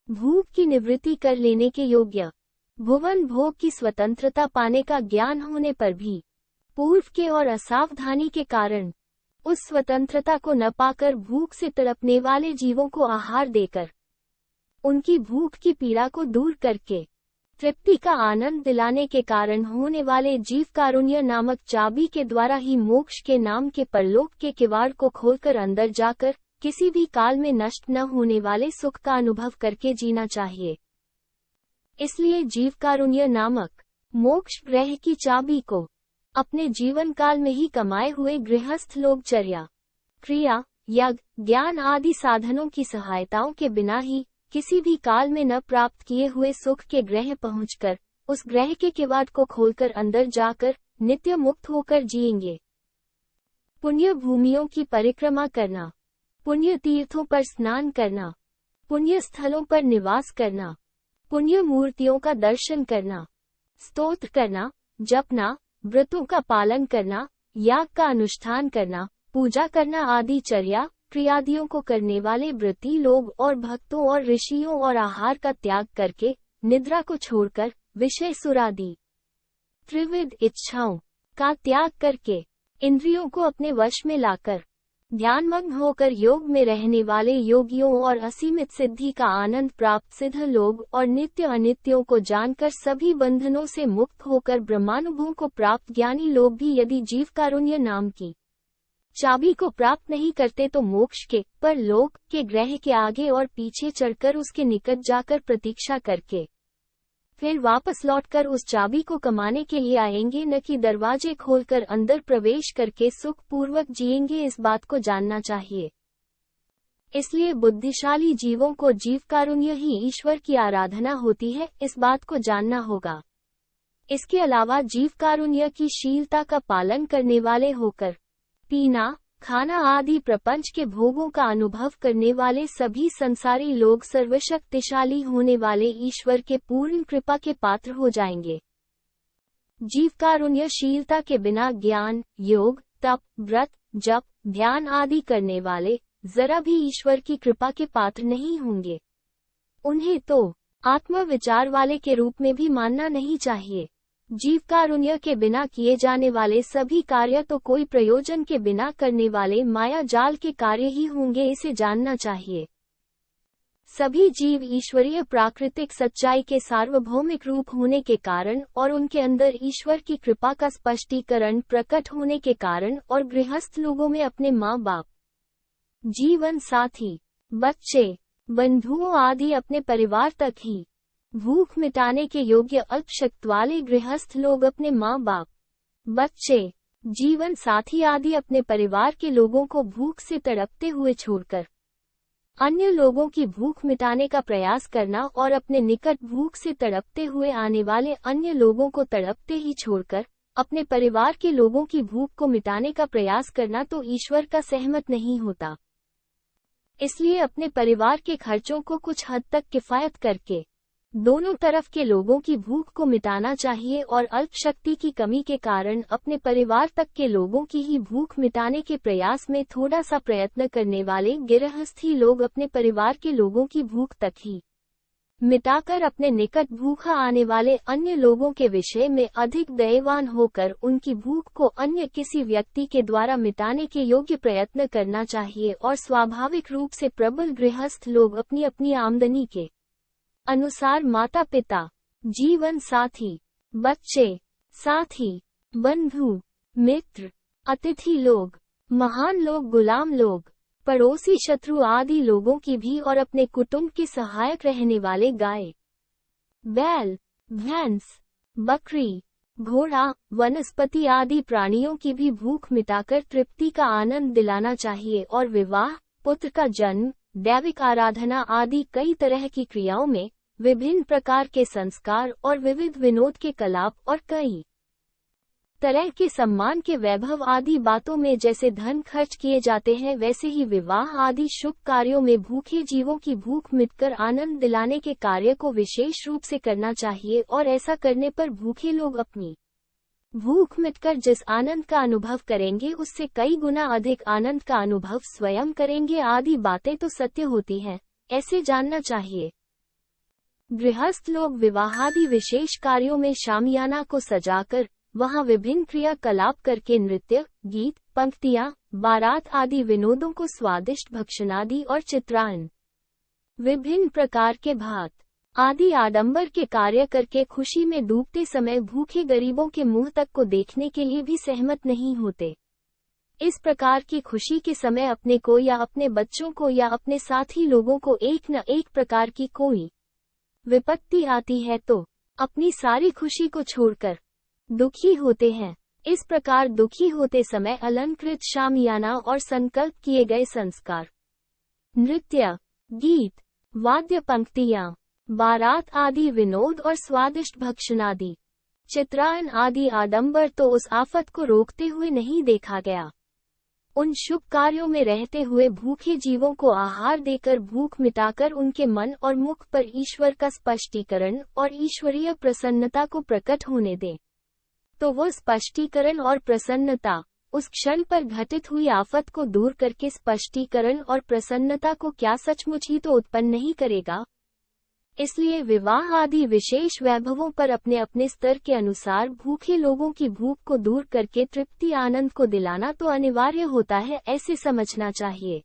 भूख की निवृत्ति कर लेने के योग्य। भुवन भोग की स्वतंत्रता पाने का ज्ञान होने पर भी पूर्व के और असावधानी के कारण उस स्वतंत्रता को न पाकर भूख से तड़पने वाले जीवों को आहार देकर उनकी भूख की पीड़ा को दूर करके तृप्ति का आनंद दिलाने के कारण होने वाले जीव कारुण्य नामक चाबी के द्वारा ही मोक्ष के नाम के परलोक के किवाड़ को खोलकर अंदर जाकर किसी भी काल में नष्ट न होने वाले सुख का अनुभव करके जीना चाहिए। इसलिए जीव कारुण्य नामक मोक्ष ग्रह की चाबी को अपने जीवन काल में ही कमाए हुए गृहस्थ लोग चर्या, क्रिया, यज्ञ, ज्ञान आदि साधनों की सहायताओं के बिना ही किसी भी काल में न प्राप्त किए हुए सुख के ग्रह पहुंचकर उस ग्रह के किवाड़ को खोलकर अंदर जाकर नित्य मुक्त होकर जिएंगे। पुण्य भूमियों की परिक्रमा करना, पुण्य तीर्थों पर स्नान करना, पुण्य स्थलों पर निवास करना, पुण्य मूर्तियों का दर्शन करना, स्तोत्र करना, जपना, व्रतों का पालन करना, याग का अनुष्ठान करना, पूजा करना आदि चर्या क्रियादियों को करने वाले व्रती लोग और भक्तों और ऋषियों और आहार का त्याग करके निद्रा को छोड़कर विषय सुरादि त्रिविध इच्छाओं का त्याग करके इंद्रियों को अपने वश में लाकर ध्यानमग्न होकर योग में रहने वाले योगियों और असीमित सिद्धि का आनंद प्राप्त सिद्ध लोग और नित्य अनित्यों को जानकर सभी बंधनों से मुक्त होकर ब्रह्मानुभव को प्राप्त ज्ञानी लोग भी यदि जीव कारुण्य नाम की चाबी को प्राप्त नहीं करते तो मोक्ष के परलोक के ग्रह के आगे और पीछे चढ़कर उसके निकट जाकर प्रतीक्षा करके फिर वापस लौटकर उस चाबी को कमाने के लिए आएंगे, न कि दरवाजे खोलकर अंदर प्रवेश करके सुख पूर्वक जिएंगे। इस बात को जानना चाहिए। इसलिए बुद्धिशाली जीवों को जीव कारुण्य ही ईश्वर की आराधना होती है, इस बात को जानना होगा। इसके अलावा जीव कारुण्य की शीलता का पालन करने वाले होकर पीना, खाना आदि प्रपंच के भोगों का अनुभव करने वाले सभी संसारी लोग सर्वशक्तिशाली होने वाले ईश्वर के पूर्ण कृपा के पात्र हो जाएंगे। जीव कारुण्यशीलता के बिना ज्ञान, योग, तप, व्रत, जप, ध्यान आदि करने वाले जरा भी ईश्वर की कृपा के पात्र नहीं होंगे। उन्हें तो आत्म विचार वाले के रूप में भी मानना नहीं चाहिए। जीव कारुण्य के बिना किए जाने वाले सभी कार्य तो कोई प्रयोजन के बिना करने वाले माया जाल के कार्य ही होंगे, इसे जानना चाहिए। सभी जीव ईश्वरीय प्राकृतिक सच्चाई के सार्वभौमिक रूप होने के कारण और उनके अंदर ईश्वर की कृपा का स्पष्टीकरण प्रकट होने के कारण और गृहस्थ लोगों में अपने माँ बाप, जीवन साथी, बच्चे, बंधुओं आदि अपने परिवार तक ही भूख मिटाने के योग्य अल्पशक्ति वाले गृहस्थ लोग अपने माँ बाप, बच्चे, जीवन साथी आदि अपने परिवार के लोगों को भूख से तड़पते हुए छोड़कर अन्य लोगों की भूख मिटाने का प्रयास करना और अपने निकट भूख से तड़पते हुए आने वाले अन्य लोगों को तड़पते ही छोड़कर अपने परिवार के लोगों की भूख को मिटाने का प्रयास करना तो ईश्वर का सहमत नहीं होता। इसलिए अपने परिवार के खर्चों को कुछ हद तक किफायत करके दोनों तरफ के लोगों की भूख को मिटाना चाहिए और अल्प शक्ति की कमी के कारण अपने परिवार तक के लोगों की ही भूख मिटाने के प्रयास में थोड़ा सा प्रयत्न करने वाले गृहस्थी लोग अपने परिवार के लोगों की भूख तक ही मिटाकर अपने निकट भूखा आने वाले अन्य लोगों के विषय में अधिक दयावान होकर उनकी भूख को अन्य किसी व्यक्ति के द्वारा मिटाने के योग्य प्रयत्न करना चाहिए। और स्वाभाविक रूप से प्रबल गृहस्थ लोग अपनी अपनी आमदनी के अनुसार माता पिता, जीवन साथी, बच्चे, साथी, बंधु, मित्र, अतिथि लोग, महान लोग, गुलाम लोग, पड़ोसी, शत्रु आदि लोगों की भी और अपने कुटुंब के सहायक रहने वाले गाय, बैल, भैंस, बकरी, घोड़ा, वनस्पति आदि प्राणियों की भी भूख मिटाकर तृप्ति का आनंद दिलाना चाहिए। और विवाह, पुत्र का जन्म, दैविक आराधना आदि कई तरह की क्रियाओं में विभिन्न प्रकार के संस्कार और विविध विनोद के कलाप और कई तरह के सम्मान के वैभव आदि बातों में जैसे धन खर्च किए जाते हैं, वैसे ही विवाह आदि शुभ कार्यों में भूखे जीवों की भूख मिटकर आनंद दिलाने के कार्य को विशेष रूप से करना चाहिए। और ऐसा करने पर भूखे लोग अपनी भूख मिटकर जिस आनंद का अनुभव करेंगे उससे कई गुना अधिक आनंद का अनुभव स्वयं करेंगे। आदि बातें तो सत्य होती हैं, ऐसे जानना चाहिए। गृहस्थ लोग विवाहादि विशेष कार्यों में शामियाना को सजाकर वहां विभिन्न क्रियाकलाप करके नृत्य, गीत, पंक्तियां, बारात आदि विनोदों को स्वादिष्ट भक्षणादि और चित्रायन, विभिन्न प्रकार के भात आदि आडंबर के कार्य करके खुशी में डूबते समय भूखे गरीबों के मुंह तक को देखने के लिए भी सहमत नहीं होते। इस प्रकार की खुशी के समय अपने को या अपने बच्चों को या अपने साथी लोगों को एक न एक प्रकार की कोई विपत्ति आती है तो अपनी सारी खुशी को छोड़कर दुखी होते हैं। इस प्रकार दुखी होते समय अलंकृत शामियाना और संकल्प किए गए संस्कार, नृत्य, गीत, वाद्य पंक्तियां, बारात आदि विनोद और स्वादिष्ट भक्षणादि, चित्रायन आदि आडंबर तो उस आफत को रोकते हुए नहीं देखा गया। उन शुभ कार्यों में रहते हुए भूखे जीवों को आहार देकर भूख मिटाकर उनके मन और मुख पर ईश्वर का स्पष्टीकरण और ईश्वरीय प्रसन्नता को प्रकट होने दें, तो वो स्पष्टीकरण और प्रसन्नता उस क्षण पर घटित हुई आफत को दूर करके स्पष्टीकरण और प्रसन्नता को क्या सचमुच ही तो उत्पन्न नहीं करेगा। इसलिए विवाह आदि विशेष वैभवों पर अपने अपने स्तर के अनुसार भूखे लोगों की भूख को दूर करके तृप्ति आनंद को दिलाना तो अनिवार्य होता है, ऐसे समझना चाहिए।